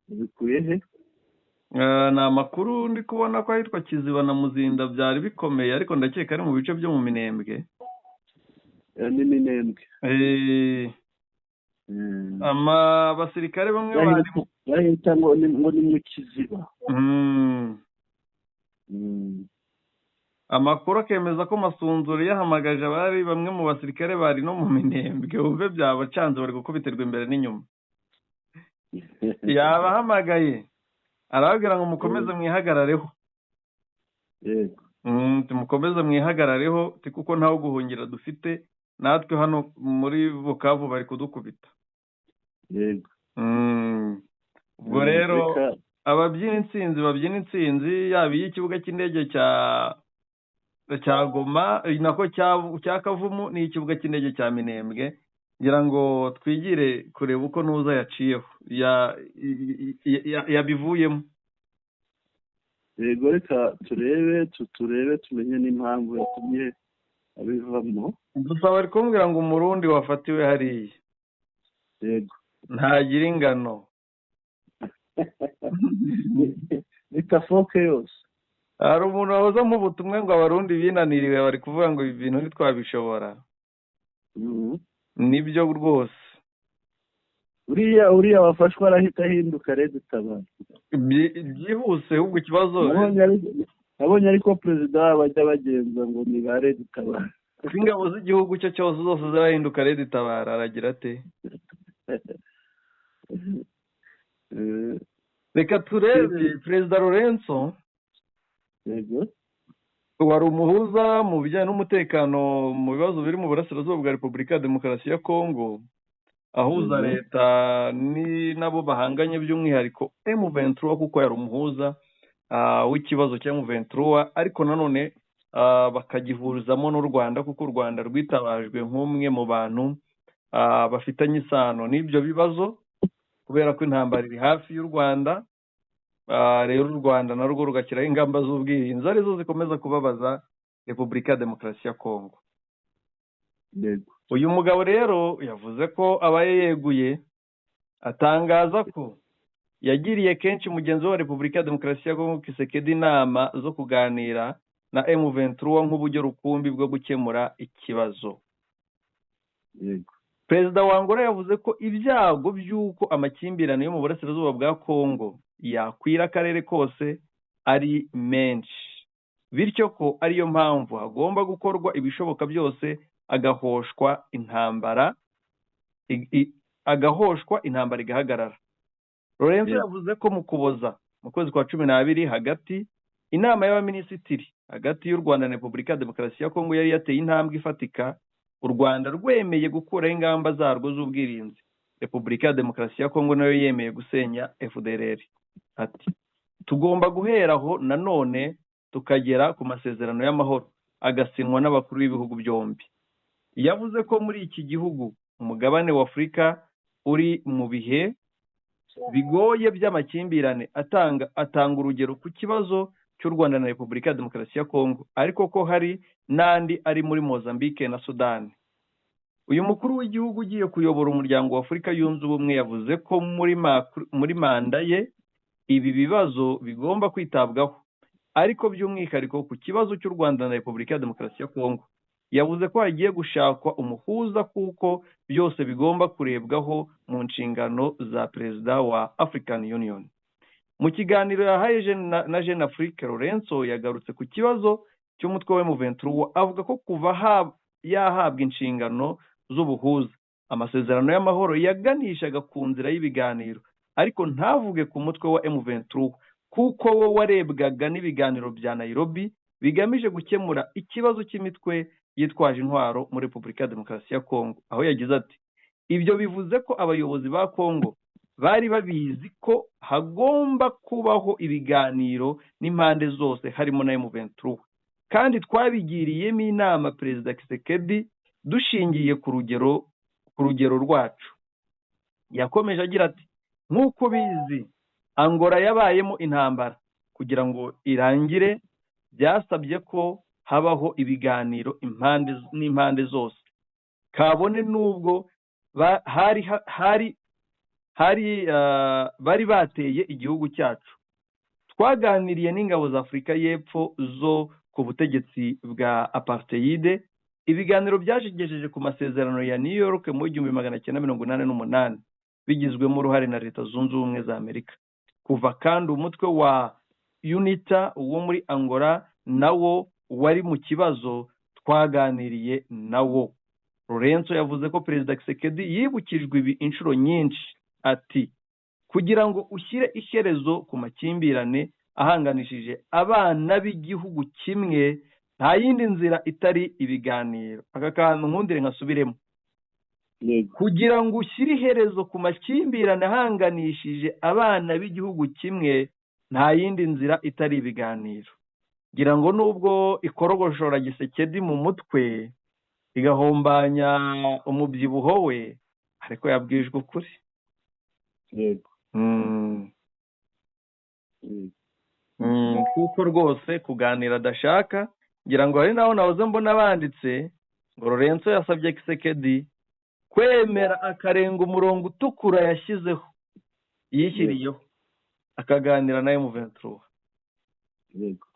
bikuye he? Ni amakuru ndi kubona ko ahitwa Kiziba na Muzinda byari bikomeye, ariko ndakeka ari mu bice byo mu Minembwe. Ni Minembwe. Abasirikare bamwe bahita ngo ni mu Kiziba. Amakuru akemeza ko Masunzuri yahamagaje abari bamwe mu basirikare bari no mu Minembwe, uve byabacanze bari gukubitirwa imbere n'inyuma. Yabahamagaye arababwira ngo mukomeze mwihagarareho. Yego. Mukomeze mwihagarareho kuko ntaho guhungira dufite, natwe hano muri Bukavu bari kudukubita. Yego. Ubwo rero babyina intsinzi yaba y'ikibuga cy'indege cya Goma nako cya Kavumu n'ikibuga cy'indege cya Minembwe, ngira ngo twigire kureba uko nuza yaciyeho yabivuyemo. Yego, reka turebe tumenye n'impamvu yatumye abivamo. Gusa bari kumbwira ngo umurundi wafatiwe hariya. Yego. Ntagira ingano. Bitafoke yose. Hari umuntu wahoza mu butumwa ngo abarundi binaniriwe, bari kuvuga ngo ibi bintu ntitwabishobora. Nibyo rwose. Uriya wafashwe arahita ahinduka Red Tabara. Byihuse, ahubwo ikibazo nabonye ariko perezida wabo ajya bagenza ngo ni ba Red Tabara. Ingabo z'igihugu cyo cyose zose zirahinduka Red Tabara, aragira ate? Reka turebe Perezida Lorenzo. Yego. Wari umuhuza mu bijyanye n'umutekano mu bibazo biri mu burasirazuba bwa Repubulika ya Demokarasi ya Kongo, ahuza leta nabo bahanganye by'umwihariko M23, kuko yari umuhuza w'ikibazo cya M23, ariko nanone bakagihurizamo n'u Rwanda, kuko u Rwanda rwitabajwe nk'umwe mu bantu bafitanye isano n'ibyo bibazo, kubera ko intambara iri hafi y'u Rwanda. Rero u Rwanda narwo rugashyiraho ingamba z'ubwirinzi arizo zikomeza kubabaza Repubulika ya Demokarasi ya Kongo. Uyu mugabo rero yavuze ko abaye yeguye, atangaza ko yagiriye kenshi mugenzi wa Repubulika ya Demokarasi ya Kongo Kisekedi inama zo kuganira na M23 nk'uburyo rukumbi bwo gukemura ikibazo. Perezida wa Angola yavuze ko ibyago by'uko amakimbirane yo mu burasirazuba bwa Kongo yakwira akarere kose ari menshi, bityo ko ariyo mpamvu hagomba gukorwa ibishoboka byose agahoshwa intambara igahagarara. Lorenzo yavuze ko mu Kuboza mu kwezi kwa 12 hagati inama y'abaminisitiri hagati y'u Rwanda na Repubulika ya Demokarasi ya Kongo yari yateye intambwe ifatika, u Rwanda rwemeye gukuraho ingamba zarwo z'ubwirinzi. Repubulika ya Demokarasi ya Kongo nayo yemeye gusenya FDLR. Ati tugomba guheraho nanone tukagera ku masezerano y'amahoro agasinywa n'abakuru b'ibihugu byombi. yavuze ko muri iki gihugu umugabane wa Afurika uri mu bihe bigoye by'amakimbirane, atanga urugero ku kibazo cy'u Rwanda na Repubulika ya Demokarasi ya Kongo, ariko ko hari n'andi ari muri Mozambique na Sudani. Uyu mukuru w'igihugu ugiye kuyobora umuryango wa Afurika yunze ubumwe yavuze ko muri manda ye ibi bibazo bigomba kwitabwaho, ariko by'umwihariko ku kibazo cy'u Rwanda na Repubulika ya Demokarasi ya Kongo. Yavuze ko hagiye gushakwa umuhuza kuko byose bigomba kurebwaho mu nshingano za perezida wa African Union. Mu kiganiro yahaye na Jeune Afrique, Lorenzo yagarutse ku kibazo cy'umutwe wa M23, avuga ko kuva yahabwa inshingano z'ubuhuza, amasezerano y'amahoro yaganishaga ku nzira y'ibiganiro, ariko ntavuge ku mutwe wa M23 kuko wo warebwaga n'ibiganiro bya Nairobi bigamije gukemura ikibazo cy'imitwe yitwaje intwaro muri Repubulika ya Demokarasi ya Kongo. Aho yagize ati ibyo bivuze ko abayobozi ba Kongo bari babizi ko hagomba kubaho ibiganiro n'impande zose harimo na M23, kandi twabigiriyemo inama Perezida Tshisekedi dushingiye ku rugero rwacu. Yakomeje agira ati nk'uko bizi Angola yabayemo intambara, kugira ngo irangire byasabye ko habaho ibiganiro n'impande zose, kabone n'ubwo bari bateye igihugu cyacu. Twaganiriye n'ingabo za Afurika y'Epfo zo ku butegetsi bwa apartheid. Ibiganiro byajegejeje ku masezerano ya New York mu 1988 bigizwemo uruhare na Leta Zunze Ubumwe za Amerika. Kuva kandi umutwe wa UNITA wo muri Angola nawo wari mu kibazo, twaganiriye nawo. Lorenzo yavuze ko Perezida Tshisekedi yibukijwe ibi inshuro nyinshi, ati kugira ngo ushyire iherezo ku makimbirane ahanganishije abana b'igihugu kimwe, nta yindi nzira itari ibiganiro. Aka kantu nkundire nkasubiremo. Kugira ngo ushyire iherezo ku makimbirane ahanganishije abana b'igihugu kimwe, nta yindi nzira itari ibiganiro. Ngira ngo nubwo ikorogoshora Tshisekedi mu mutwe igahombanya umubyibuho we, ariko yabwijwe ukuri. Yego. Kuko rwose kuganira adashaka. Ngira ngo hari naho nahoze mbona banditse ngo Lorenzo yasabye Tshisekedi kwemera akarenga umurongo utukura yashyizeho yishyiriyeho akaganira na M23. Yego.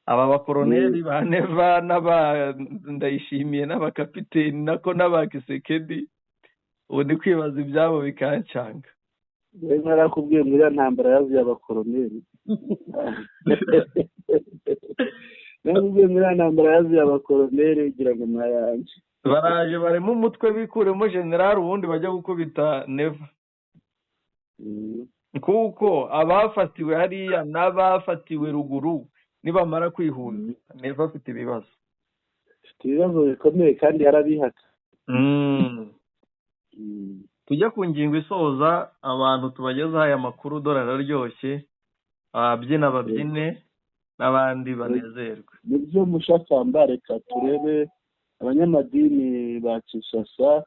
Aba bakoroneli ba Neva Ndayishimiye n'abakapiteni nako n'aba Tshisekedi, ubu ndi kwibaza ibyabo bikancanga. Narakubwiye muri ya ntambara yavuye abakoroneli. Narakubwiye muri ya ntambara yavuye abakoroneli ugira ngo mwayanje. Baraje barimo umutwe bikuremo general ubundi bajya gukubita Neva. Kuko abafatiwe hariya n'abafatiwe ruguru nibamara kwihuza, Neva afite ibibazo. Afite ibibazo bikomeye kandi yarabihaka. Tujya ku ngingo isoza, abantu tubagezaho aya makuru dore araryoshye, ababyina babyine n'abandi banezerwe. Nibyo mushakamba, reka turebe abanyamadini ba Kinshasa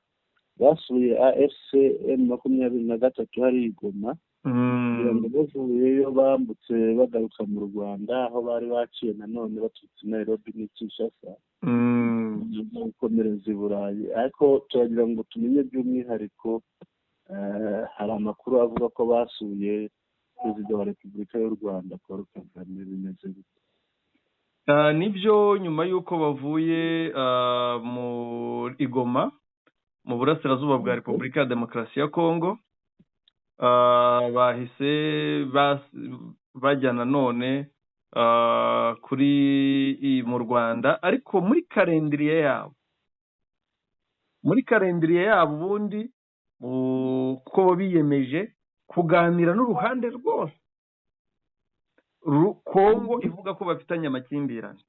basuye AFC M23 hari i Goma, kugira ngo bavuyeyo bambutse bagaruka mu Rwanda, aho bari baciye nanone baturutse Nairobi n'i Kinshasa gukomereza i Burayi. Ariko turagira ngo tumenye by'umwihariko, hari amakuru avuga ko basuye Perezida wa Repubulika y'u Rwanda Paul Kagame. Bimeze bite? Nibyo, nyuma y'uko bavuye mu Goma mu burasirazuba bwa Repubulika ya Demokarasi ya Kongo, bahise bajya nanone mu Rwanda, ariko muri kalendiriye yabo ubundi ko biyemeje kuganira n'uruhande rwose Kongo ivuga ko bafitanye amakimbirane.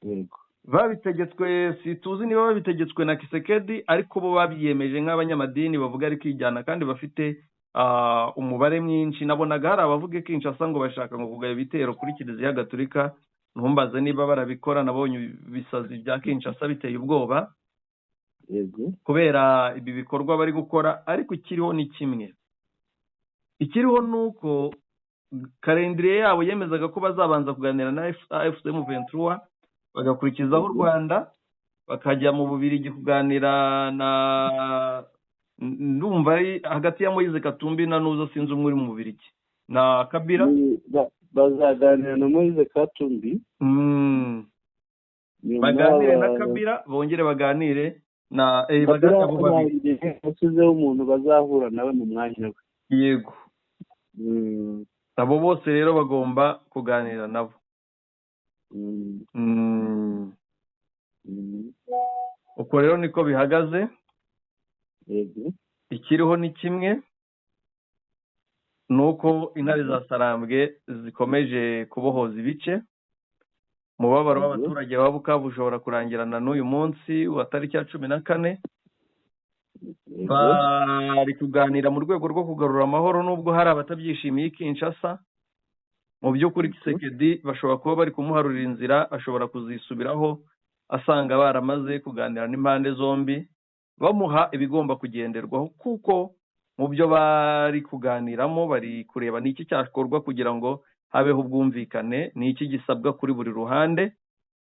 Yego. Babitegetswe, situzi niba babitegetswe na Tshisekedi, ariko bo babiyemeje nk'abanyamadini bavuga ari kwijyana kandi bafite umubare mwinshi. Nabonaga hari abavuga Kinshasa ngo bashaka ngo kugaba ibitero kuri Kiliziya Gatolika ntumbaze niba barabikora, nabonye ibisazi bya Kinshasa biteye ubwoba yego kubera ibi bikorwa bari gukora, ariko ikiriho ni kimwe. Ikiriho ni uko kalendiriye yabo yemezaga ko bazabanza kuganira na AFC M23 bagakurikizaho u Rwanda, bakajya mu Bubiligi kuganira na ndumva ari hagati ya Moise Katumbi na Nuzo, sinzi umwe uri mu Bubiligi, na Kabila. bazaganira na Moise Katumbi, baganire na Kabila, bongere baganire na baganire abo babiri, bashyizeho umuntu bazahura nawe mu mwanya we. Yego. Abo bose rero bagomba kuganira nabo. Uko rero niko bihagaze. Yego. Ikiriho ni kimwe, nuko intare za Sarambwe zikomeje kubohoza ibice. Mubabaro w'abaturage wa Bukavu ushobora kurangirana n'uyu munsi wa tariki ya 14. Bari kuganira mu rwego rwo kugarura amahoro, nubwo hari abatabyishimiye Kinshasa. Mu by'ukuri Kisekedi bashobora kuba bari kumuharurira inzira, ashobora kuzisubiraho asanga baramaze kuganira n'impande zombi, bamuha ibigomba kugenderwaho, kuko mu byo bari kuganiramo bari kureba n'iki cyakorwa kugira ngo habeho ubwumvikane, n'iki gisabwa kuri buri ruhande,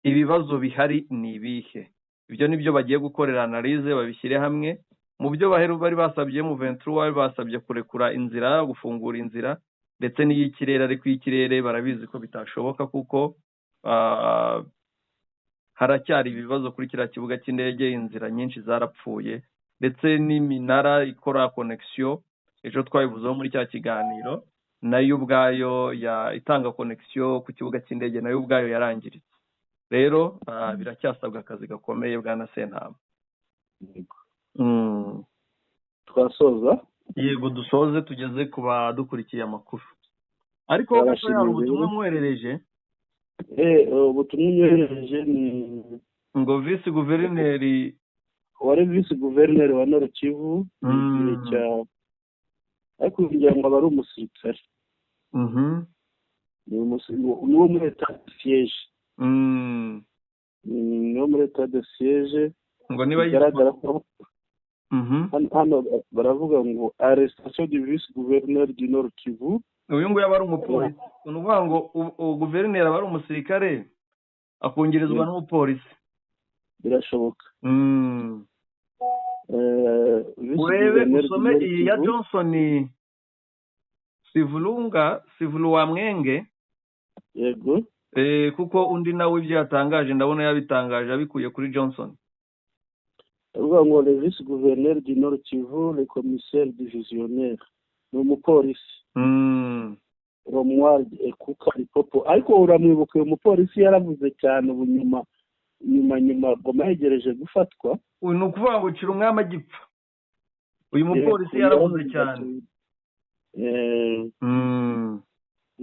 ibibazo bihari ni ibihe. Ibyo nibyo bagiye gukorera analyse, babishyire hamwe. Mu byo bari basabye mu 23 basabye kurekura inzira, gufungura inzira, ndetse n'iy'ikirere, ariko y'ikirere barabizi ko bitashoboka kuko haracyari ibibazo kuri kiriya kibuga cy'indege, inzira nyinshi zarapfuye, ndetse n'iminara ikora connection, ejo twabivuzeho muri cya kiganiro, nayo ubwayo itanga connection ku kibuga cy'indege nayo ubwayo yarangiritse. Rero biracyasabwa akazi gakomeye bwana Sentama. Twasoza? Yego dusoze, tugeze ku badukurikiye amakuru. Ariko gato hari ubutumwa mwoherereje. Ubutumwa mwoherereje ni ngo vice guverineri wa Nord Kivu, ariko kugira ngo abari umusirikare. Ni uwo muri etat de siège. Ni uwo muri etat de siège. Ngo niba bigaragara ko hano baravuga ngo arrestation du vice gouverneur du Nord Kivu. Uyu nguyu aba ari umupolisi. Ni ukuvuga ngo guverineri aba ari umusirikare akungirizwa n'umupolisi. Birashoboka. Urebe usome iyi ya Johnson Sivulu wa Mwenge. Yego. Kuko undi nawe ibyo yatangaje ndabona yabitangaje abikuye kuri Johnson. Uvuga ngo le vice gouverneur du Nord Kivu, le commissaire divisionnaire, ni umupolisi. Romuald Ekuka Lipopo, ariko uramwibuka uyu mupolisi yaravuze cyane ubu nyuma Goma yegereje gufatwa. Uyu ni ukuvuga ngo cira umwami agipfa. Uyu mupolisi yaravuze cyane.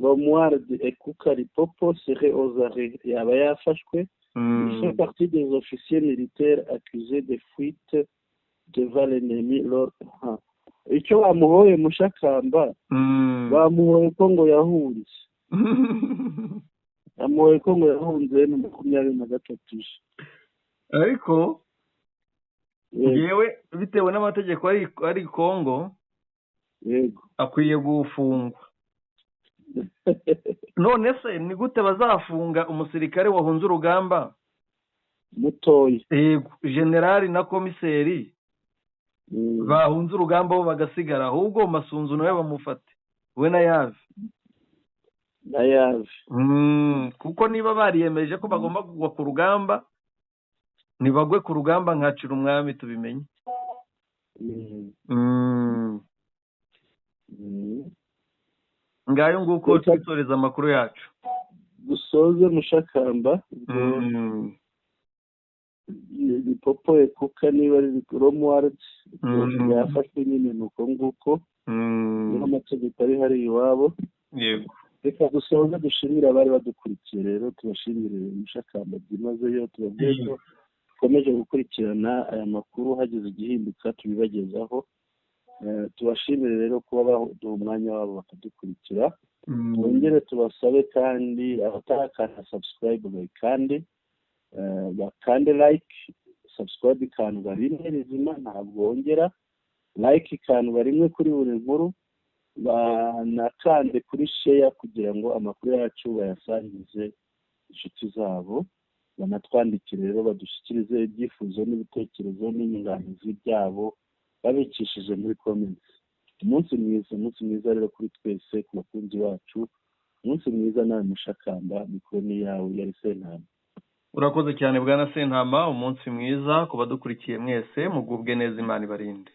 Romuald Ekuka Lipopo serait aux arrêts, yaba yafashwe. Il fait partie des officiers militaires accusés de fuite devant l'ennemi lors icyo bamuhoye Mushakamba, bamuhoye ko ngo yahunze. Bamuhoye ko ngo yahunze na 23. Ariko yewe bitewe n'amategeko ari Kongo, yego akwiye gufungwa. None se ni gute bazafunga umusirikare wahunze urugamba mutoya? Yego, generali na komiseri bahunze urugamba bo bagasigara, ahubwo Masunzu nawe bamufate we na Yavi. Kuko niba bariyemeje ko bagomba kugwa ku rugamba, nibagwe ku rugamba nkacira umwami tubimenye. Ngayo nguko twitoreza amakuru yacu. Dusoze Mushakamba, Lipopo Ekuka niba ari Romuald yafashwe nyine nuko nguko, niho amategeko ari hari iwabo. Yego. Reka dusoze dushimira abari badukurikiye rero, tubashimire Mushakamba byimazeyo, tubabwiye ko dukomeje gukurikirana aya makuru, hagize igihinduka tubibagezaho. Tubashimire rero kuba baduha umwanya wabo bakadukurikira. twongere tubasabe kandi abatarakanda subscribe kandi bakande like, subscribe ikandwa rimwe rizima, ntabwo wongera like ikandwa rimwe kuri buri nkuru, banakande kuri share kugira ngo amakuru yacu bayasangize inshuti zabo, banatwandikire rero badushyikirize ibyifuzo n'ibitekerezo n'inyunganizi byabo babikishije muri comments. Umunsi mwiza rero kuri twese, ku bakunzi bacu. Umunsi mwiza nawe Mushakamba, mikoro ni yawe yari Sentama. Urakoze cyane bwana Sentama, umunsi mwiza ku badukurikiye mwese, mugubwe neza, Imana ibarinde.